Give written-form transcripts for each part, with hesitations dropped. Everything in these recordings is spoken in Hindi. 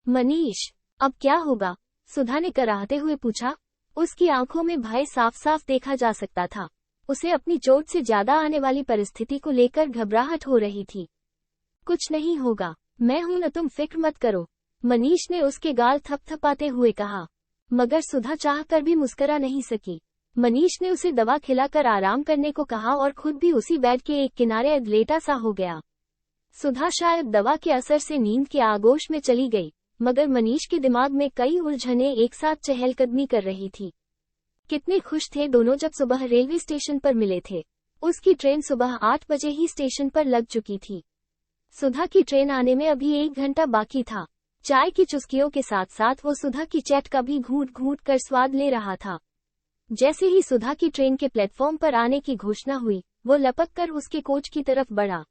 मनीष, अब क्या होगा? सुधा ने कराहते हुए पूछा। उसकी आंखों में भय साफ साफ देखा जा सकता था। उसे अपनी चोट से ज्यादा आने वाली परिस्थिति को लेकर घबराहट हो रही थी। कुछ नहीं होगा, मैं हूं न, तुम फिक्र मत करो, मनीष ने उसके गाल थपथपाते हुए कहा। मगर सुधा चाहकर भी मुस्कुरा नहीं सकी। मनीष ने उसे दवा खिलाकर आराम करने को कहा और खुद भी उसी बेड के एक किनारे लेटा सा हो गया। सुधा शायद दवा के असर से नींद के आगोश में चली गई, मगर मनीष के दिमाग में कई उलझनें एक साथ चहलकदमी कर रही थी। कितने खुश थे दोनों जब सुबह रेलवे स्टेशन पर मिले थे। उसकी ट्रेन सुबह 8 बजे ही स्टेशन पर लग चुकी थी। सुधा की ट्रेन आने में अभी 1 घंटा बाकी था। चाय की चुस्कियों के साथ साथ वो सुधा की चैट का भी घूंट घूंट कर स्वाद ले रहा था। जैसे ही सुधा की ट्रेन के प्लेटफॉर्म पर आने की घोषणा हुई, वो लपक कर उसके कोच की तरफ बढ़ा।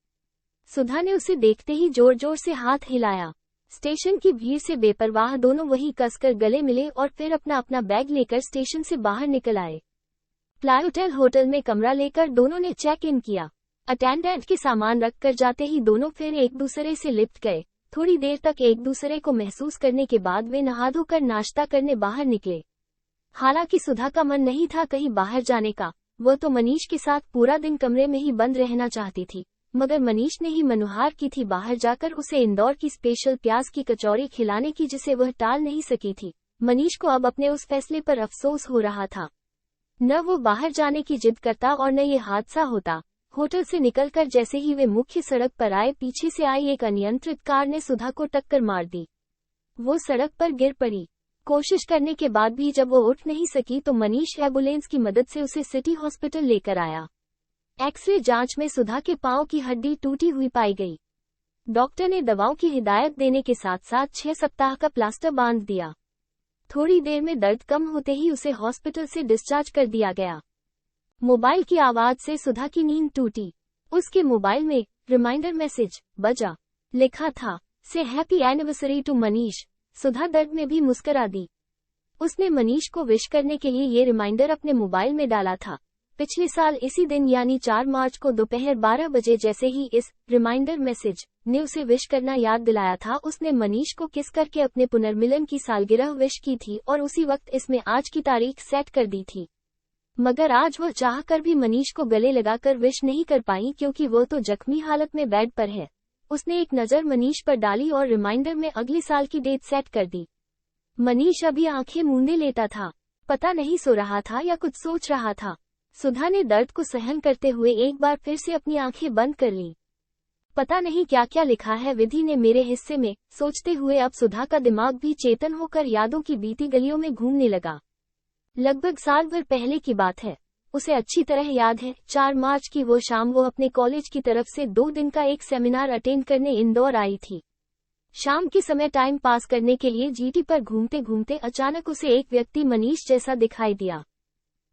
सुधा ने उसे देखते ही जोर जोर से हाथ हिलाया। स्टेशन की भीड़ से बेपरवाह दोनों वहीं कसकर गले मिले और फिर अपना अपना बैग लेकर स्टेशन से बाहर निकल आए। प्लायोटेल होटल में कमरा लेकर दोनों ने चेक इन किया। अटेंडेंट के सामान रख कर जाते ही दोनों फिर एक दूसरे से लिपट गए। थोड़ी देर तक एक दूसरे को महसूस करने के बाद वे नहा धोकर नाश्ता करने बाहर निकले। हालांकि सुधा का मन नहीं था कहीं बाहर जाने का। वो तो मनीष के साथ पूरा दिन कमरे में ही बंद रहना चाहती थी, मगर मनीष ने ही मनुहार की थी बाहर जाकर उसे इंदौर की स्पेशल प्याज की कचौरी खिलाने की, जिसे वह टाल नहीं सकी थी। मनीष को अब अपने उस फैसले पर अफसोस हो रहा था। न वो बाहर जाने की जिद करता और न ये हादसा होता। होटल से निकलकर जैसे ही वे मुख्य सड़क पर आए, पीछे से आई एक अनियंत्रित कार ने सुधा को टक्कर मार दी। वो सड़क पर गिर पड़ी। कोशिश करने के बाद भी जब वो उठ नहीं सकी तो मनीष एम्बुलेंस की मदद से उसे सिटी हॉस्पिटल लेकर आया। एक्सरे जांच में सुधा के पांव की हड्डी टूटी हुई पाई गई। डॉक्टर ने दवाओं की हिदायत देने के साथ साथ 6 सप्ताह का प्लास्टर बांध दिया। थोड़ी देर में दर्द कम होते ही उसे हॉस्पिटल से डिस्चार्ज कर दिया गया। मोबाइल की आवाज से सुधा की नींद टूटी। उसके मोबाइल में रिमाइंडर मैसेज बजा। लिखा था, से हैप्पी एनिवर्सरी टू मनीष। सुधा दर्द में भी मुस्कुरा दी। उसने मनीष को विश करने के लिए ये रिमाइंडर अपने मोबाइल में डाला था। पिछले साल इसी दिन यानी 4 मार्च को दोपहर 12 बजे जैसे ही इस रिमाइंडर मैसेज ने उसे विश करना याद दिलाया था, उसने मनीष को किस करके अपने पुनर्मिलन की सालगिरह विश की थी और उसी वक्त इसमें आज की तारीख सेट कर दी थी। मगर आज वह चाहकर भी मनीष को गले लगाकर विश नहीं कर पाई, क्योंकि वो तो जख्मी हालत में बेड पर है। उसने एक नज़र मनीष पर डाली और रिमाइंडर में अगले साल की डेट सेट कर दी। मनीष अभी आंखें मूंदे लेटा था। पता नहीं सो रहा था या कुछ सोच रहा था। सुधा ने दर्द को सहन करते हुए एक बार फिर से अपनी आंखें बंद कर लीं। पता नहीं क्या क्या लिखा है विधि ने मेरे हिस्से में, सोचते हुए अब सुधा का दिमाग भी चेतन होकर यादों की बीती गलियों में घूमने लगा। लगभग साल भर पहले की बात है। उसे अच्छी तरह याद है, 4 मार्च की वो शाम वो अपने कॉलेज की तरफ से 2 दिन का एक सेमिनार अटेंड करने इंदौर आई थी। शाम के समय टाइम पास करने के लिए जीटी पर घूमते घूमते अचानक उसे एक व्यक्ति मनीष जैसा दिखाई दिया।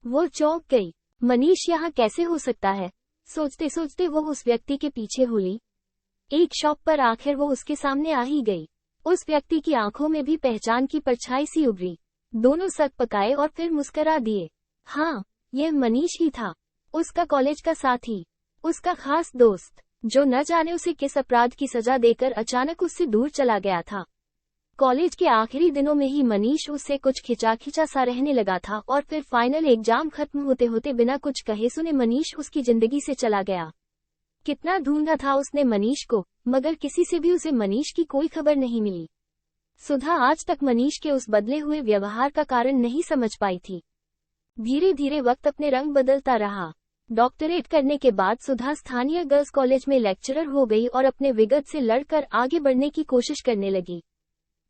वो चौंक गई। मनीष यहाँ कैसे हो सकता है? सोचते सोचते वो उस व्यक्ति के पीछे हुई। एक शॉप पर आखिर वो उसके सामने आ ही गई। उस व्यक्ति की आंखों में भी पहचान की परछाई सी उभरी। दोनों सक पकाए और फिर मुस्कुरा दिए। हाँ, यह मनीष ही था, उसका कॉलेज का साथी, उसका खास दोस्त, जो न जाने उसे किस अपराध की सजा देकर अचानक उससे दूर चला गया था। कॉलेज के आखिरी दिनों में ही मनीष उससे कुछ खिंचा सा रहने लगा था और फिर फाइनल एग्जाम खत्म होते होते बिना कुछ कहे सुने मनीष उसकी जिंदगी से चला गया। कितना ढूंढा था उसने मनीष को, मगर किसी से भी उसे मनीष की कोई खबर नहीं मिली। सुधा आज तक मनीष के उस बदले हुए व्यवहार का कारण नहीं समझ पाई थी। धीरे धीरे वक्त अपने रंग बदलता रहा। डॉक्टरेट करने के बाद सुधा स्थानीय गर्ल्स कॉलेज में लेक्चरर हो गई और अपने विगत से लड़कर आगे बढ़ने की कोशिश करने लगी।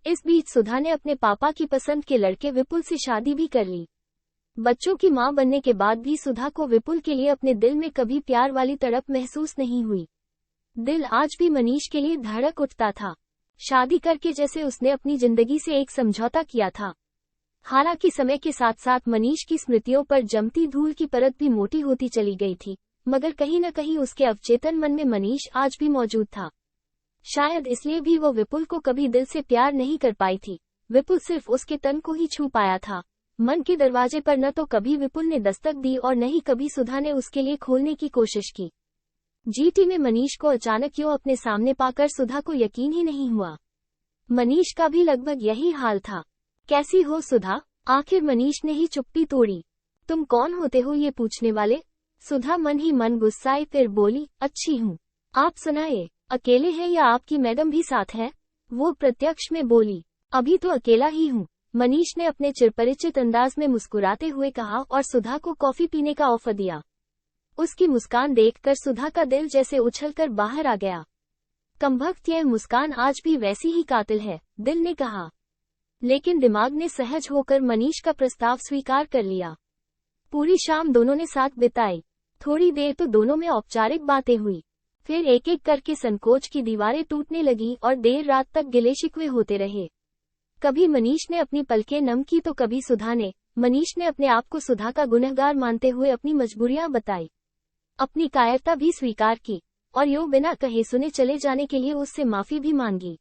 इस बीच सुधा ने अपने पापा की पसंद के लड़के विपुल से शादी भी कर ली। बच्चों की मां बनने के बाद भी सुधा को विपुल के लिए अपने दिल में कभी प्यार वाली तड़प महसूस नहीं हुई। दिल आज भी मनीष के लिए धड़क उठता था। शादी करके जैसे उसने अपनी जिंदगी से एक समझौता किया था। हालांकि समय के साथ साथ मनीष की स्मृतियों पर जमती धूल की परत भी मोटी होती चली गई थी, मगर कहीं न कहीं उसके अवचेतन मन में मनीष आज भी मौजूद था। शायद इसलिए भी वो विपुल को कभी दिल से प्यार नहीं कर पाई थी। विपुल सिर्फ उसके तन को ही छू पाया था। मन के दरवाजे पर न तो कभी विपुल ने दस्तक दी और न ही कभी सुधा ने उसके लिए खोलने की कोशिश की। जीटी में मनीष को अचानक क्यों अपने सामने पाकर सुधा को यकीन ही नहीं हुआ। मनीष का भी लगभग यही हाल था। कैसी हो सुधा? आखिर मनीष ने ही चुप्पी तोड़ी। तुम कौन होते हो ये पूछने वाले? सुधा मन ही मन गुस्साई, फिर बोली, अच्छी हूँ। आप सुनाए, अकेले हैं या आपकी मैडम भी साथ है? वो प्रत्यक्ष में बोली, अभी तो अकेला ही हूँ। मनीष ने अपने चिरपरिचित अंदाज में मुस्कुराते हुए कहा और सुधा को कॉफी पीने का ऑफर दिया। उसकी मुस्कान देखकर सुधा का दिल जैसे उछलकर बाहर आ गया। कमबख्त, यह मुस्कान आज भी वैसी ही कातिल है, दिल ने कहा। लेकिन दिमाग ने सहज होकर मनीष का प्रस्ताव स्वीकार कर लिया। पूरी शाम दोनों ने साथ बिताई। थोड़ी देर तो दोनों में औपचारिक बातें हुई, फिर एक एक करके संकोच की दीवारें टूटने लगी और देर रात तक गिले शिकवे होते रहे। कभी मनीष ने अपनी पलकें नम की तो कभी सुधा ने। मनीष ने अपने आप को सुधा का गुनहगार मानते हुए अपनी मजबूरियां बताई, अपनी कायरता भी स्वीकार की और यूं बिना कहे सुने चले जाने के लिए उससे माफी भी मांगी।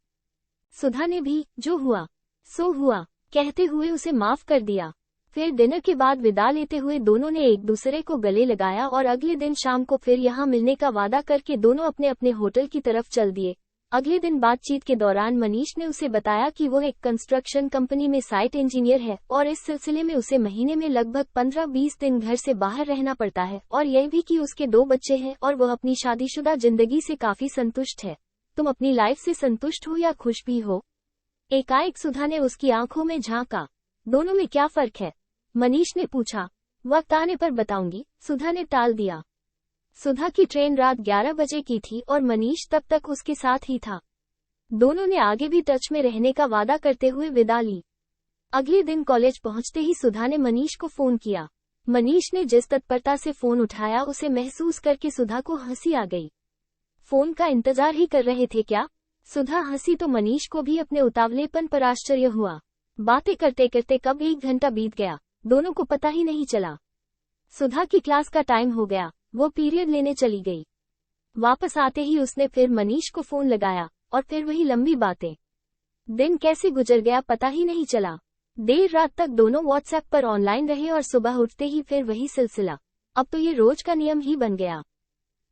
सुधा ने भी जो हुआ सो हुआ कहते हुए उसे माफ कर दिया। फिर डिनर के बाद विदा लेते हुए दोनों ने एक दूसरे को गले लगाया और अगले दिन शाम को फिर यहाँ मिलने का वादा करके दोनों अपने अपने होटल की तरफ चल दिए। अगले दिन बातचीत के दौरान मनीष ने उसे बताया कि वो एक कंस्ट्रक्शन कंपनी में साइट इंजीनियर है और इस सिलसिले में उसे महीने में लगभग 15-20 दिन घर से बाहर रहना पड़ता है, और यह भी कि उसके 2 बच्चे हैं और वह अपनी शादीशुदा जिंदगी से काफी संतुष्ट है। तुम अपनी लाइफ से संतुष्ट हो या खुश भी हो? एकाएक सुधा ने उसकी आंखों में झांका। दोनों में क्या फर्क है? मनीष ने पूछा। वक्त आने पर बताऊंगी, सुधा ने टाल दिया। सुधा की ट्रेन रात 11 बजे की थी और मनीष तब तक उसके साथ ही था। दोनों ने आगे भी टच में रहने का वादा करते हुए विदा ली। अगले दिन कॉलेज पहुंचते ही सुधा ने मनीष को फोन किया। मनीष ने जिस तत्परता से फोन उठाया उसे महसूस करके सुधा को हंसी आ गई। फोन का इंतजार ही कर रहे थे क्या? सुधा हंसी तो मनीष को भी अपने उतावलेपन पर आश्चर्य हुआ। बातें करते करते कब 1 घंटा बीत गया, दोनों को पता ही नहीं चला। सुधा की क्लास का टाइम हो गया, वो पीरियड लेने चली गई। वापस आते ही उसने फिर मनीष को फोन लगाया और फिर वही लंबी बातें। दिन कैसे गुजर गया पता ही नहीं चला। देर रात तक दोनों व्हाट्सएप पर ऑनलाइन रहे और सुबह उठते ही फिर वही सिलसिला। अब तो ये रोज का नियम ही बन गया।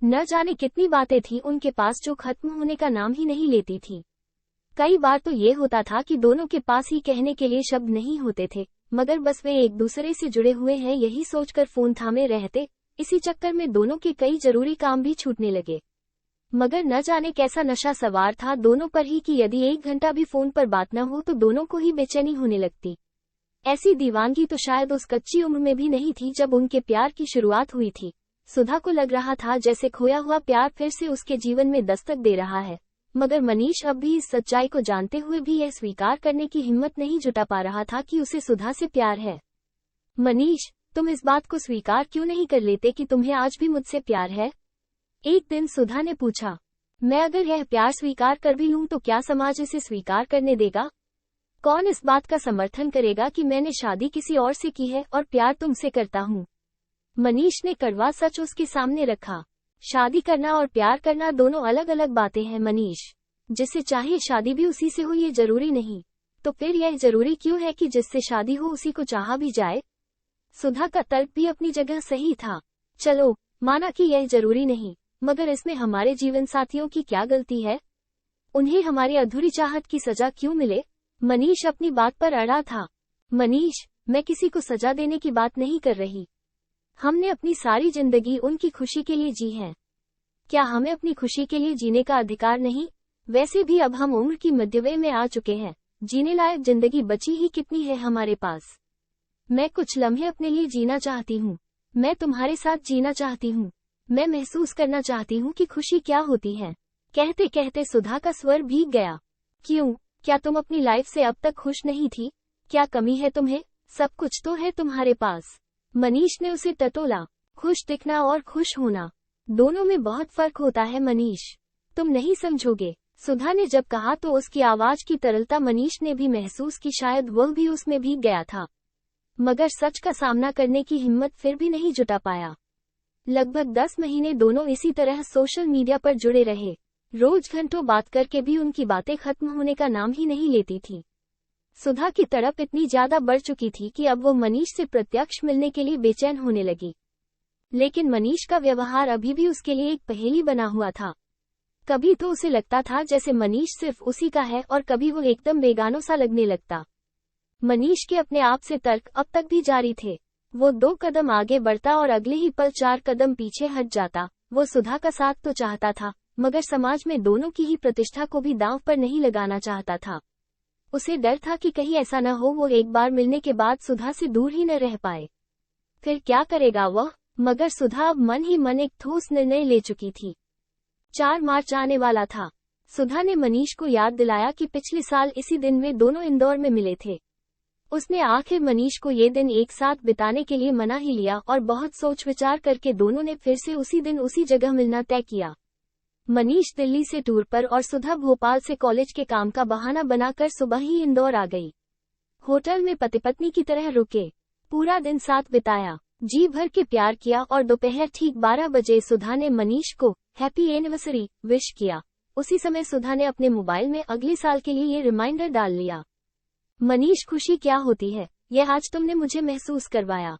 न जाने कितनी बातें थी उनके पास जो खत्म होने का नाम ही नहीं लेती थी। कई बार तो ये होता था कि दोनों के पास ही कहने के लिए शब्द नहीं होते थे, मगर बस वे एक दूसरे से जुड़े हुए हैं यही सोचकर फोन थामे रहते। इसी चक्कर में दोनों के कई जरूरी काम भी छूटने लगे। मगर न जाने कैसा नशा सवार था दोनों पर ही कि यदि 1 घंटा भी फोन पर बात न हो तो दोनों को ही बेचैनी होने लगती। ऐसी दीवानगी तो शायद उस कच्ची उम्र में भी नहीं थी जब उनके प्यार की शुरुआत हुई थी। सुधा को लग रहा था जैसे खोया हुआ प्यार फिर से उसके जीवन में दस्तक दे रहा है, मगर मनीष अब भी इस सच्चाई को जानते हुए भी यह स्वीकार करने की हिम्मत नहीं जुटा पा रहा था कि उसे सुधा से प्यार है। मनीष, तुम इस बात को स्वीकार क्यों नहीं कर लेते कि तुम्हें आज भी मुझसे प्यार है? एक दिन सुधा ने पूछा। मैं अगर यह प्यार स्वीकार कर भी लूं तो क्या समाज इसे स्वीकार करने देगा? कौन इस बात का समर्थन करेगा कि मैंने शादी किसी और से की है और प्यार तुमसे करता हूं? मनीष ने कड़वा सच उसके सामने रखा। शादी करना और प्यार करना दोनों अलग अलग बातें हैं मनीष। जिससे चाहे शादी भी उसी से हो ये जरूरी नहीं। तो फिर यह जरूरी क्यों है कि जिससे शादी हो उसी को चाहा भी जाए? सुधा का तर्क भी अपनी जगह सही था। चलो माना कि यह जरूरी नहीं, मगर इसमें हमारे जीवन साथियों की क्या गलती है? उन्हें हमारी अधूरी चाहत की सजा क्यों मिले? मनीष अपनी बात पर अड़ा था। मनीष, मैं किसी को सजा देने की बात नहीं कर रही। हमने अपनी सारी जिंदगी उनकी खुशी के लिए जी है। क्या हमें अपनी खुशी के लिए जीने का अधिकार नहीं? वैसे भी अब हम उम्र की मध्यवय में आ चुके हैं। जीने लायक जिंदगी बची ही कितनी है हमारे पास। मैं कुछ लम्हे अपने लिए जीना चाहती हूँ। मैं तुम्हारे साथ जीना चाहती हूँ। मैं महसूस करना चाहती हूँ कि खुशी क्या होती है। कहते कहते सुधा का स्वर भीग गया। क्यों? क्या तुम अपनी लाइफ से अब तक खुश नहीं थी? क्या कमी है तुम्हें? सब कुछ तो है तुम्हारे पास। मनीष ने उसे टटोला। खुश दिखना और खुश होना, दोनों में बहुत फर्क होता है मनीष। तुम नहीं समझोगे। सुधा ने जब कहा तो उसकी आवाज की तरलता मनीष ने भी महसूस की, शायद वह भी उसमें भीग गया था। मगर सच का सामना करने की हिम्मत फिर भी नहीं जुटा पाया। लगभग 10 महीने दोनों इसी तरह सोशल मीडिया पर जुड़े रहे। रोज घंटों बात करके भी उनकी बातें खत्म होने का नाम ही नहीं लेती थी। सुधा की तड़प इतनी ज्यादा बढ़ चुकी थी कि अब वो मनीष से प्रत्यक्ष मिलने के लिए बेचैन होने लगी। लेकिन मनीष का व्यवहार अभी भी उसके लिए एक पहेली बना हुआ था। कभी तो उसे लगता था जैसे मनीष सिर्फ उसी का है और कभी वो एकदम बेगानों सा लगने लगता। मनीष के अपने आप से तर्क अब तक भी जारी थे। वो 2 कदम आगे बढ़ता और अगले ही पल 4 कदम पीछे हट जाता। वो सुधा का साथ तो चाहता था, मगर समाज में दोनों की ही प्रतिष्ठा को भी दांव पर नहीं लगाना चाहता था। उसे डर था कि कहीं ऐसा न हो वो एक बार मिलने के बाद सुधा से दूर ही न रह पाए। फिर क्या करेगा वह? मगर सुधा अब मन ही मन एक ठोस निर्णय ले चुकी थी। 4 मार्च आने वाला था। सुधा ने मनीष को याद दिलाया कि पिछले साल इसी दिन वे दोनों इंदौर में मिले थे। उसने आखिर मनीष को ये दिन एक साथ बिताने के लिए मना ही लिया और बहुत सोच विचार करके दोनों ने फिर से उसी दिन उसी जगह मिलना तय किया। मनीष दिल्ली से टूर पर और सुधा भोपाल से कॉलेज के काम का बहाना बनाकर सुबह ही इंदौर आ गई। होटल में पति पत्नी की तरह रुके, पूरा दिन साथ बिताया, जी भर के प्यार किया और दोपहर ठीक 12 बजे सुधा ने मनीष को हैप्पी एनिवर्सरी विश किया। उसी समय सुधा ने अपने मोबाइल में अगले साल के लिए ये रिमाइंडर डाल लिया। मनीष, खुशी क्या होती है यह आज तुमने मुझे महसूस करवाया।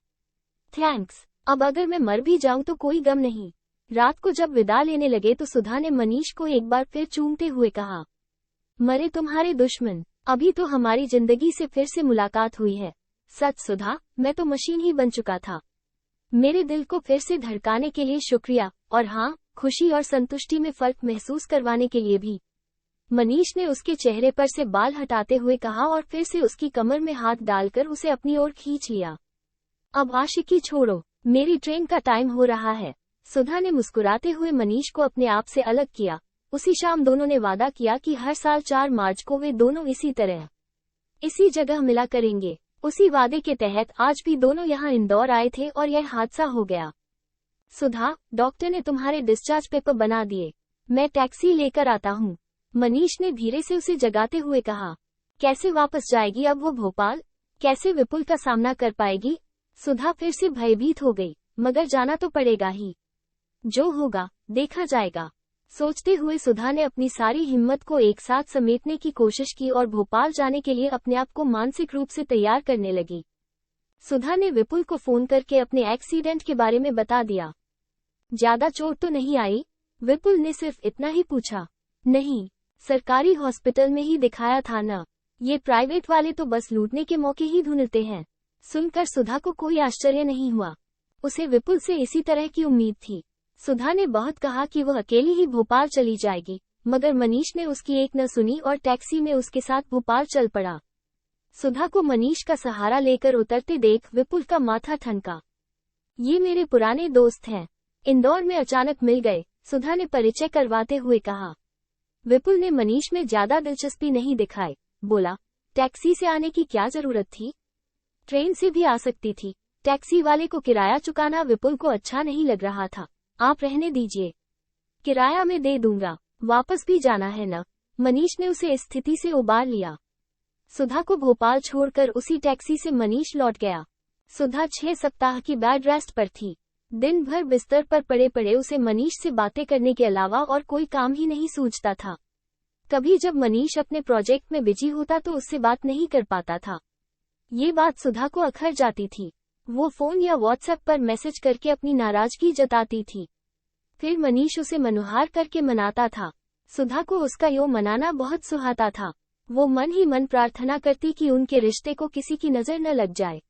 थैंक्स। अब अगर मैं मर भी जाऊं तो कोई गम नहीं। रात को जब विदा लेने लगे तो सुधा ने मनीष को एक बार फिर चूमते हुए कहा, मरे तुम्हारे दुश्मन, अभी तो हमारी जिंदगी से फिर से मुलाकात हुई है। सच सुधा, मैं तो मशीन ही बन चुका था। मेरे दिल को फिर से धड़काने के लिए शुक्रिया, और हाँ, खुशी और संतुष्टि में फर्क महसूस करवाने के लिए भी। मनीष ने उसके चेहरे पर से बाल हटाते हुए कहा और फिर से उसकी कमर में हाथ डालकर उसे अपनी ओर खींच लिया। अब आशिकी छोड़ो, मेरी ट्रेन का टाइम हो रहा है। सुधा ने मुस्कुराते हुए मनीष को अपने आप से अलग किया। उसी शाम दोनों ने वादा किया कि हर साल 4 मार्च को वे दोनों इसी तरह इसी जगह मिला करेंगे। उसी वादे के तहत आज भी दोनों यहाँ इंदौर आए थे और यह हादसा हो गया। सुधा, डॉक्टर ने तुम्हारे डिस्चार्ज पेपर बना दिए, मैं टैक्सी लेकर आता हूँ। मनीष ने धीरे से उसे जगाते हुए कहा। कैसे वापस जाएगी अब वो भोपाल? कैसे विपुल का सामना कर पाएगी? सुधा फिर से भयभीत हो गई। मगर जाना तो पड़ेगा ही, जो होगा देखा जाएगा। सोचते हुए सुधा ने अपनी सारी हिम्मत को एक साथ समेटने की कोशिश की और भोपाल जाने के लिए अपने आप को मानसिक रूप से तैयार करने लगी। सुधा ने विपुल को फोन करके अपने एक्सीडेंट के बारे में बता दिया। ज्यादा चोट तो नहीं आई? विपुल ने सिर्फ इतना ही पूछा। नहीं, सरकारी हॉस्पिटल में ही दिखाया था ना, ये प्राइवेट वाले तो बस लूटने के मौके ही ढूंढते हैं। सुनकर सुधा को कोई आश्चर्य नहीं हुआ। उसे विपुल से इसी तरह की उम्मीद थी। सुधा ने बहुत कहा कि वह अकेली ही भोपाल चली जाएगी, मगर मनीष ने उसकी एक न सुनी और टैक्सी में उसके साथ भोपाल चल पड़ा। सुधा को मनीष का सहारा लेकर उतरते देख विपुल का माथा ठनका। ये मेरे पुराने दोस्त हैं, इंदौर में अचानक मिल गए, सुधा ने परिचय करवाते हुए कहा। विपुल ने मनीष में ज्यादा दिलचस्पी नहीं दिखाई, बोला, टैक्सी से आने की क्या जरूरत थी? ट्रेन से भी आ सकती थी। टैक्सी वाले को किराया चुकाना विपुल को अच्छा नहीं लग रहा था। आप रहने दीजिए, किराया मैं दे दूंगा, वापस भी जाना है न। मनीष ने उसे इस स्थिति से उबार लिया। सुधा को भोपाल छोड़कर उसी टैक्सी से मनीष लौट गया। सुधा 6 सप्ताह की बेड रेस्ट पर थी। दिन भर बिस्तर पर पड़े पड़े उसे मनीष से बातें करने के अलावा और कोई काम ही नहीं सूझता था। कभी जब मनीष अपने प्रोजेक्ट में बिजी होता तो उससे बात नहीं कर पाता था। ये बात सुधा को अखर जाती थी। वो फोन या व्हाट्सएप पर मैसेज करके अपनी नाराजगी जताती थी। फिर मनीष उसे मनुहार करके मनाता था। सुधा को उसका यो मनाना बहुत सुहाता था। वो मन ही मन प्रार्थना करती कि उनके रिश्ते को किसी की नजर न लग जाए।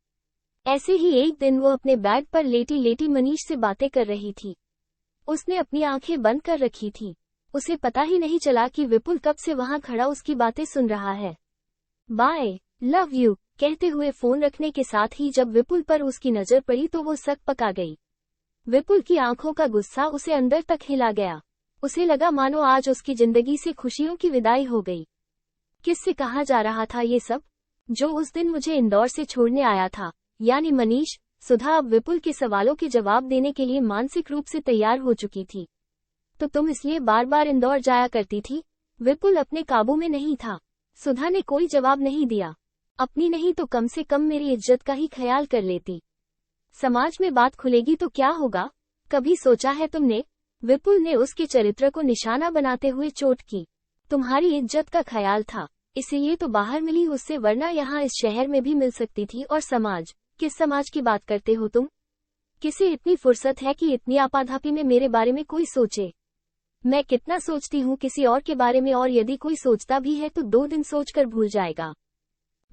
ऐसे ही एक दिन वो अपने बेड पर लेटी लेटी मनीष से बातें कर रही थी। उसने अपनी आंखें बंद कर रखी थी। उसे पता ही नहीं चला कि विपुल कब से वहां खड़ा उसकी बातें सुन रहा है। बाय, लव यू कहते हुए फोन रखने के साथ ही जब विपुल पर उसकी नजर पड़ी तो वो सक पका गई। विपुल की आंखों का गुस्सा उसे अंदर तक हिला गया। उसे लगा मानो आज उसकी जिंदगी से खुशियों की विदाई हो गई। किससे कहा जा रहा था ये सब? जो उस दिन मुझे इंदौर से छोड़ने आया था, यानी मनीष। सुधा अब विपुल के सवालों के जवाब देने के लिए मानसिक रूप से तैयार हो चुकी थी। तो तुम इसलिए बार बार इंदौर जाया करती थी? विपुल अपने काबू में नहीं था। सुधा ने कोई जवाब नहीं दिया। अपनी नहीं तो कम से कम मेरी इज्जत का ही ख्याल कर लेती। समाज में बात खुलेगी तो क्या होगा, कभी सोचा है तुमने? विपुल ने उसके चरित्र को निशाना बनाते हुए चोट की। तुम्हारी इज्जत का ख्याल था, इसलिए तो बाहर मिली उससे, वरना यहाँ इस शहर में भी मिल सकती थी। और समाज, किस समाज की बात करते हो तुम? किसे इतनी फुर्सत है कि इतनी आपाधापी में मेरे बारे में कोई सोचे? मैं कितना सोचती हूँ किसी और के बारे में, और यदि कोई सोचता भी है तो 2 दिन सोचकर भूल जाएगा।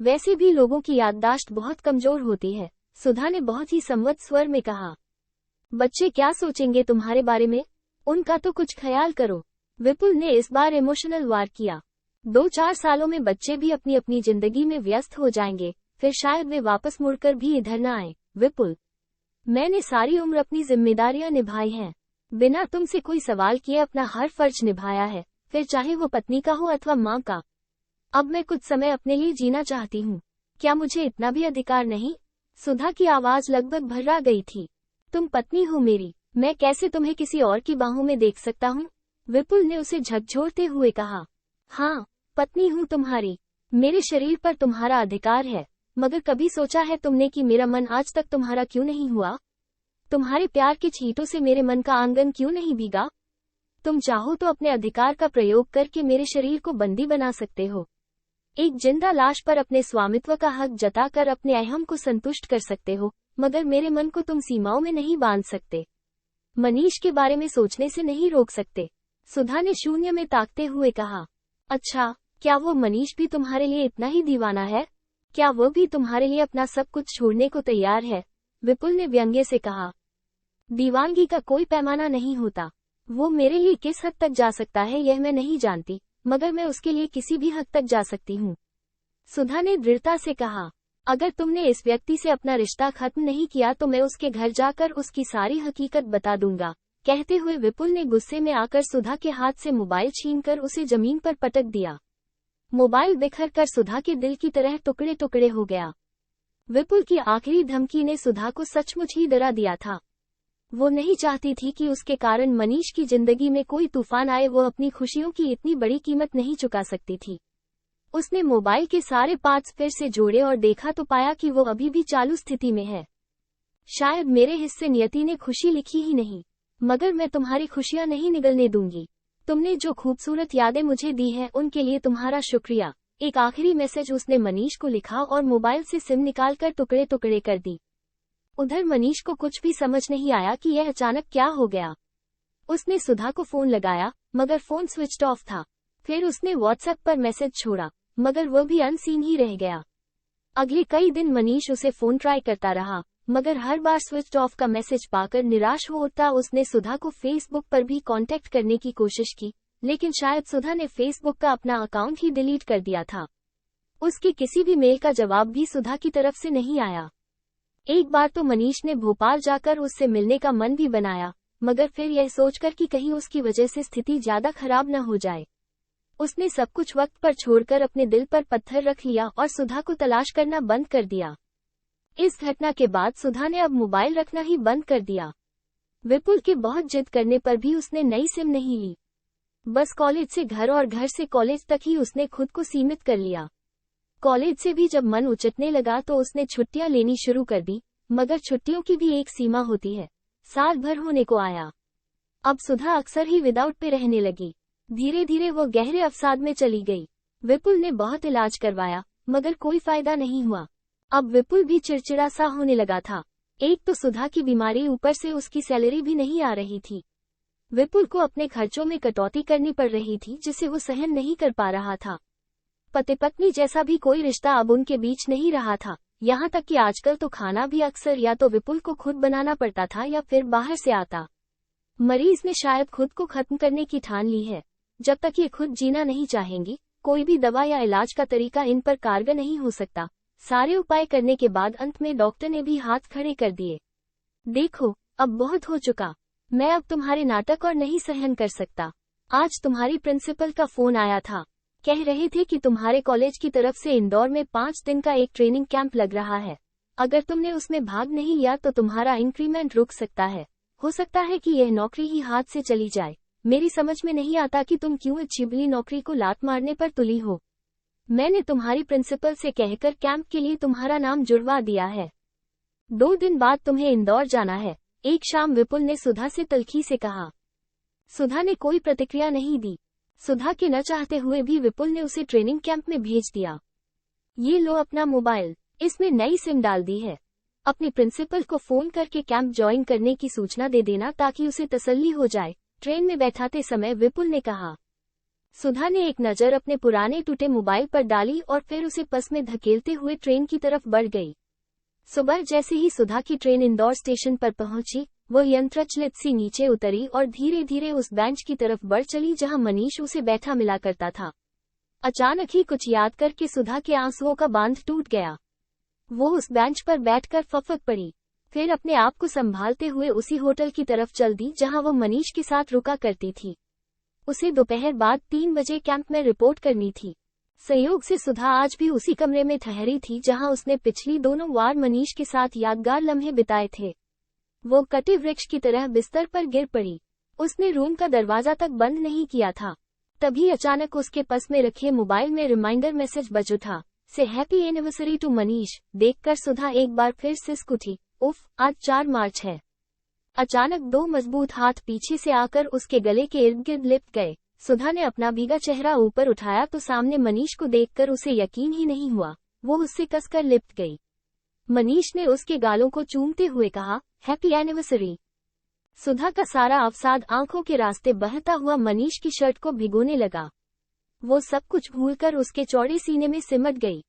वैसे भी लोगों की याददाश्त बहुत कमजोर होती है, सुधा ने बहुत ही संवत स्वर में कहा। बच्चे क्या सोचेंगे तुम्हारे बारे में, उनका तो कुछ ख्याल करो। विपुल ने इस बार इमोशनल वार किया। 2-4 सालों में बच्चे भी अपनी अपनी जिंदगी में व्यस्त हो जाएंगे, फिर शायद वे वापस मुड़कर भी इधर न आए। विपुल, मैंने सारी उम्र अपनी जिम्मेदारियां निभाई हैं, बिना तुमसे कोई सवाल किए अपना हर फर्ज निभाया है, फिर चाहे वो पत्नी का हो अथवा माँ का। अब मैं कुछ समय अपने लिए जीना चाहती हूँ, क्या मुझे इतना भी अधिकार नहीं? सुधा की आवाज लगभग भर्रा गई थी। तुम पत्नी हो मेरी, मैं कैसे तुम्हें किसी और की बाहों में देख सकता हूँ? विपुल ने उसे झकझोरते हुए कहा। हाँ, पत्नी हूँ तुम्हारी, मेरे शरीर पर तुम्हारा अधिकार है, मगर कभी सोचा है तुमने कि मेरा मन आज तक तुम्हारा क्यों नहीं हुआ? तुम्हारे प्यार के छींटों से मेरे मन का आंगन क्यों नहीं भीगा? तुम चाहो तो अपने अधिकार का प्रयोग करके मेरे शरीर को बंदी बना सकते हो। एक जिंदा लाश पर अपने स्वामित्व का हक जताकर अपने अहम को संतुष्ट कर सकते हो, मगर मेरे मन को तुम सीमाओं में नहीं बांध सकते, मनीष के बारे में सोचने से नहीं रोक सकते। सुधा ने शून्य में ताकते हुए कहा। अच्छा, क्या वो मनीष भी तुम्हारे लिए इतना ही दीवाना है? क्या वो भी तुम्हारे लिए अपना सब कुछ छोड़ने को तैयार है? विपुल ने व्यंग्य से कहा। दीवानगी का कोई पैमाना नहीं होता, वो मेरे लिए किस हद तक जा सकता है यह मैं नहीं जानती, मगर मैं उसके लिए किसी भी हद तक जा सकती हूँ। सुधा ने दृढ़ता से कहा। अगर तुमने इस व्यक्ति से अपना रिश्ता खत्म नहीं किया तो मैं उसके घर जाकर उसकी सारी हकीकत बता दूंगा। कहते हुए विपुल ने गुस्से में आकर सुधा के हाथ से मोबाइल छीनकर उसे जमीन पर पटक दिया। मोबाइल बिखर कर सुधा के दिल की तरह टुकड़े टुकड़े हो गया। विपुल की आखिरी धमकी ने सुधा को सचमुच ही डरा दिया था। वो नहीं चाहती थी कि उसके कारण मनीष की जिंदगी में कोई तूफान आए, वो अपनी खुशियों की इतनी बड़ी कीमत नहीं चुका सकती थी। उसने मोबाइल के सारे पार्ट्स फिर से जोड़े और देखा तो पाया कि वो अभी भी चालू स्थिति में है। शायद मेरे हिस्से नियति ने खुशी लिखी ही नहीं, मगर मैं तुम्हारी खुशियां नहीं निगलने दूंगी। तुमने जो खूबसूरत यादें मुझे दी हैं उनके लिए तुम्हारा शुक्रिया। एक आखिरी मैसेज उसने मनीष को लिखा और मोबाइल से सिम निकालकर टुकड़े टुकड़े कर दी। उधर मनीष को कुछ भी समझ नहीं आया कि यह अचानक क्या हो गया। उसने सुधा को फोन लगाया, मगर फोन स्विच ऑफ था। फिर उसने व्हाट्सएप पर मैसेज छोड़ा, मगर वह भी अनसीन ही रह गया। अगले कई दिन मनीष उसे फोन ट्राई करता रहा, मगर हर बार स्विच ऑफ का मैसेज पाकर निराश हो उठता। उसने सुधा को फेसबुक पर भी कांटेक्ट करने की कोशिश की, लेकिन शायद सुधा ने फेसबुक का अपना अकाउंट ही डिलीट कर दिया था। उसकी किसी भी मेल का जवाब भी सुधा की तरफ से नहीं आया। एक बार तो मनीष ने भोपाल जाकर उससे मिलने का मन भी बनाया, मगर फिर यह सोचकर कि कहीं उसकी वजह से स्थिति ज्यादा खराब न हो जाए, उसने सब कुछ वक्त पर छोड़कर अपने दिल पर पत्थर रख लिया और सुधा को तलाश करना बंद कर दिया। इस घटना के बाद सुधा ने अब मोबाइल रखना ही बंद कर दिया। विपुल के बहुत जिद करने पर भी उसने नई सिम नहीं ली। बस कॉलेज से घर और घर से कॉलेज तक ही उसने खुद को सीमित कर लिया। कॉलेज से भी जब मन उचटने लगा तो उसने छुट्टियां लेनी शुरू कर दी, मगर छुट्टियों की भी एक सीमा होती है। साल भर होने को आया। अब सुधा अक्सर ही विदाउट पे रहने लगी। धीरे धीरे वो गहरे अवसाद में चली गई। विपुल ने बहुत इलाज करवाया, मगर कोई फायदा नहीं हुआ। अब विपुल भी चिड़चिड़ा सा होने लगा था। एक तो सुधा की बीमारी, ऊपर से उसकी सैलरी भी नहीं आ रही थी। विपुल को अपने खर्चों में कटौती करनी पड़ रही थी, जिसे वो सहन नहीं कर पा रहा था। पति पत्नी जैसा भी कोई रिश्ता अब उनके बीच नहीं रहा था। यहाँ तक कि आजकल तो खाना भी अक्सर या तो विपुल को खुद बनाना पड़ता था या फिर बाहर से आता। मरीज ने शायद खुद को खत्म करने की ठान ली है। जब तक ये खुद जीना नहीं चाहेंगी, कोई भी दवा या इलाज का तरीका इन पर कारगर नहीं हो सकता। सारे उपाय करने के बाद अंत में डॉक्टर ने भी हाथ खड़े कर दिए। देखो, अब बहुत हो चुका, मैं अब तुम्हारे नाटक और नहीं सहन कर सकता। आज तुम्हारी प्रिंसिपल का फोन आया था, कह रहे थे कि तुम्हारे कॉलेज की तरफ से इंदौर में 5 दिन का एक ट्रेनिंग कैंप लग रहा है। अगर तुमने उसमें भाग नहीं लिया तो तुम्हारा इंक्रीमेंट रुक सकता है। हो सकता है कि यह नौकरी ही हाथ से चली जाए। मेरी समझ में नहीं आता कि तुम क्यों इस छिबली नौकरी को लात मारने पर तुली हो। मैंने तुम्हारी प्रिंसिपल से कहकर कैंप के लिए तुम्हारा नाम जुड़वा दिया है। 2 दिन बाद तुम्हें इंदौर जाना है। एक शाम विपुल ने सुधा से तल्खी से कहा। सुधा ने कोई प्रतिक्रिया नहीं दी। सुधा के न चाहते हुए भी विपुल ने उसे ट्रेनिंग कैंप में भेज दिया। ये लो अपना मोबाइल, इसमें नई सिम डाल दी है। अपनी प्रिंसिपल को फोन करके कैंप ज्वाइन करने की सूचना दे देना ताकि उसे तसल्ली हो जाए। ट्रेन में बैठाते समय विपुल ने कहा। सुधा ने एक नज़र अपने पुराने टूटे मोबाइल पर डाली और फिर उसे बस में धकेलते हुए ट्रेन की तरफ बढ़ गई। सुबह जैसे ही सुधा की ट्रेन इंदौर स्टेशन पर पहुंची, वो यंत्रचलित सी नीचे उतरी और धीरे धीरे उस बेंच की तरफ बढ़ चली जहां मनीष उसे बैठा मिला करता था। अचानक ही कुछ याद करके सुधा के आंसुओं का बांध टूट गया। वो उस बेंच पर बैठकर फफक पड़ी, फिर अपने आप को संभालते हुए उसी होटल की तरफ चल दी जहां वो मनीष के साथ रुका करती थी। उसे दोपहर बाद 3 बजे कैंप में रिपोर्ट करनी थी। संयोग से सुधा आज भी उसी कमरे में ठहरी थी जहां उसने पिछली दोनों बार मनीष के साथ यादगार लम्हे बिताए थे। वो कटे वृक्ष की तरह बिस्तर पर गिर पड़ी। उसने रूम का दरवाजा तक बंद नहीं किया था। तभी अचानक उसके पास में रखे मोबाइल में रिमाइंडर मैसेज बज उठा, से हैप्पी एनिवर्सरी टू मनीष। देखकर सुधा एक बार फिर सिसक उठी। उफ, आज 4 मार्च है। अचानक 2 मजबूत हाथ पीछे से आकर उसके गले के इर्द गिर्द लिपट गए। सुधा ने अपना भीगा चेहरा ऊपर उठाया तो सामने मनीष को देखकर उसे यकीन ही नहीं हुआ। वो उससे कसकर लिपट गई। मनीष ने उसके गालों को चूमते हुए कहा, हैप्पी एनिवर्सरी। सुधा का सारा अवसाद आंखों के रास्ते बहता हुआ मनीष की शर्ट को भिगोने लगा। वो सब कुछ भूलकर उसके चौड़े सीने में सिमट गई।